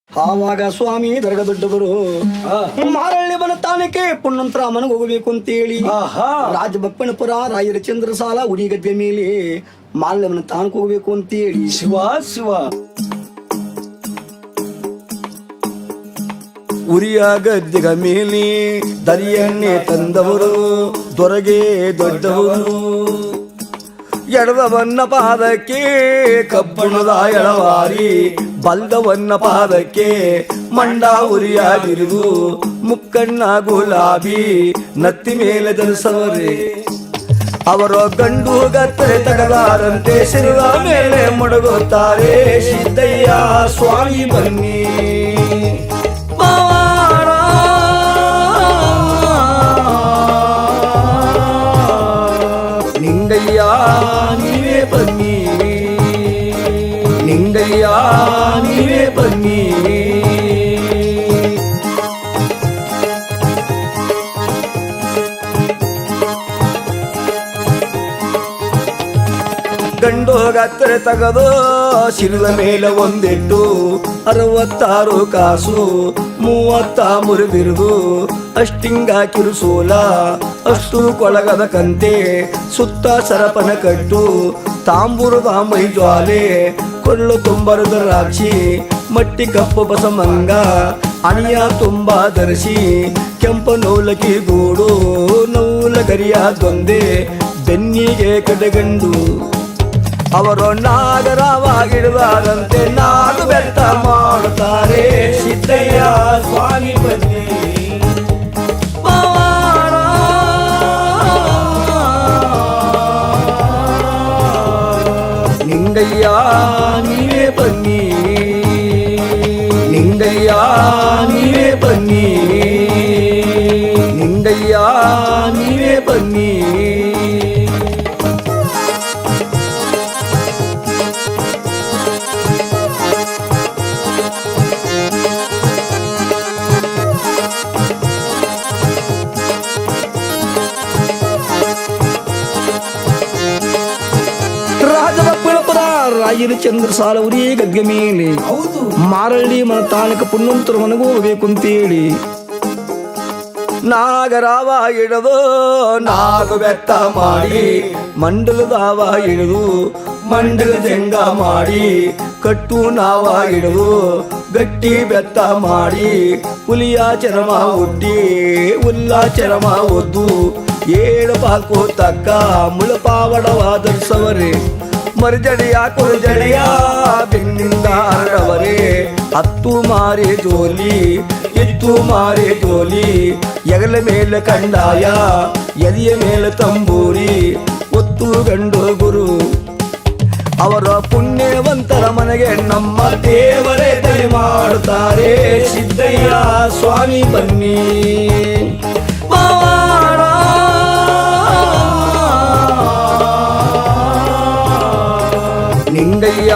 ಆವಾಗ ಸ್ವಾಮಿ ದರ್ಗ ದೊಡ್ಡವರು ಮಾರಳ್ಳಿ ಬನ ತಾನಕ್ಕೆ ಪುಣ್ಣಂತರ ಮನೆಗೆ ಹೋಗಬೇಕು ಅಂತೇಳಿ ರಾಜಬಪ್ಪನಪುರ ರಾಯರ ಚಂದ್ರಸಾಲ ಉಡಿಗದ್ದೆ ಮೇಲೆ ಮಾರಳ್ಳಿ ಬನ ತಾನಕ್ಕೆ ಹೋಗ್ಬೇಕು ಅಂತೇಳಿ ಶಿವ ಶಿವ ಉರಿಯ ಗದ್ದೆಗ ಮೇಲೆ ದರಿಯನ್ನೇ ತಂದವರು ದೊರಗೆ ದೊಡ್ಡವರು ಎಡದವನ್ನ ಪಾದಕ್ಕೆ ಕಬ್ಬಣದ ಎಳವಾರಿ ಬಲ್ದವನ್ನ ಪಾದಕ್ಕೆ ಮಂಡ ಉರಿಯಾಗಿರುವುದು ಮುಕ್ಕಣ್ಣ ಗುಲಾಬಿ ನತ್ತಿ ಮೇಲೆ ಧರಿಸವರೇ ಅವರ ಗಂಡು ಗತ್ತರೆ ತಗದಾರಂತೆ ಶಿರದ ಮೇಲೆ ಮುಡುಗುತ್ತಾರೆ ಸಿದ್ದಯ್ಯ ಸ್ವಾಮಿ ಬನ್ನಿ ನಿಂಗಯ್ಯ ನೀವೇ ಬನ್ನಿ ನಿಂಗಯ್ಯ ನೀವೇ ಬನ್ನಿ ಗಂಡು ಗತ್ತರೆ ತಗದು ಶಿರದ ಮೇಲೆ ಒಂದಿಟ್ಟು 66 ಕಾಸು 33 ಬಿರುದು ಅಷ್ಟಿಂಗ ಕಿರುಸೋಲ ಅಷ್ಟು ಕೊಳಗದ ಕಂತೆ ಸುತ್ತ ಸರಪನ ಕಟ್ಟು ತಾಂಬೂರದ ಮೈ ಜ್ವಾಲೆ ಕೊಳ್ಳು ತುಂಬರದ ರಾಕ್ಷಿ ಮಟ್ಟಿ ಕಪ್ಪು ಬಸಮಂಗ ಅಣಿಯ ತುಂಬಾ ಧರಿಸಿ ಕೆಂಪು ನೌಲಕಿ ಗೂಡು ನೌಲಗರಿಯ ದೊಂದೆ ಬೆನ್ನಿಗೆ ಕಡೆಗಂಡು ಅವರು ನಾಗರವಾಗಿಡುವಾರಂತೆ ನಾಗು ಬೆಟ್ಟ ಮಾಡುತ್ತಾರೆ ಸಿದ್ದಯ್ಯ ಸ್ವಾಮಿ ಬನ್ನಿ ನಿಂಗಯ್ಯ ನೀವೇ ಬನ್ನಿ ನಿಂಗಯ್ಯ ನೀವೇ ಬನ್ನಿ ನಿಂಗಯ್ಯ ನೀವೇ ಬನ್ನಿ ರಾಜಬಪ್ಪನಪುರ ರಾಯರ ಚಂದ್ರಸಾಲ ಉರಿ ಗದ್ದೆ ಮೇಲೆ ಮಾರಳ್ಳಿ ಮನ ತಾಲೂಕು ಪುಣ್ಣಂತರ ಮನೆಗೂ ಹೋಗ್ಬೇಕು ಅಂತೇಳಿ ನಾಗರಾವ ಹಿಡಿದು ನಾಗು ಬೆತ್ತ ಮಾಡಿ ಮಂಡಲದಾವ ಹಿಡಿದು ಮಂಡಲ ಜಂಗ ಮಾಡಿ ಕಟ್ಟು ನಾವ ಹಿಡಿದು ಗಟ್ಟಿ ಬೆತ್ತ ಮಾಡಿ ಹುಲಿಯ ಚರಮ ಹುಟ್ಟಿ ಹುಲ್ಲ ಚರಮ ಒದ್ದು 7 ಪಾಕು ತಕ್ಕ ಮುಳಪಾವಡವ ಧರಿಸವರೇ ಮರ್ಜಡಿಯ ಕುರುಜಡಿಯ ಬೆನ್ನಿಂದ ಹರಡವರೇ 10 ಮಾರಿ ಜೋಲಿ 2 ಮಾರಿ ಜೋಲಿ ಎಗಲ ಮೇಲೆ ಕಂಡಾಯ ಎದೆಯ ಮೇಲೆ ತಂಬೂರಿ ಒತ್ತು ಗಂಡು ಗುರು ಅವರ ಪುಣ್ಯವಂತರ ಮನೆಗೆ ನಮ್ಮ ದೇವರೇ ದಯ ಮಾಡುತ್ತಾರೆ ಸಿದ್ದಯ್ಯ ಸ್ವಾಮಿ ಬನ್ನಿ ನಿಂಗಯ್ಯ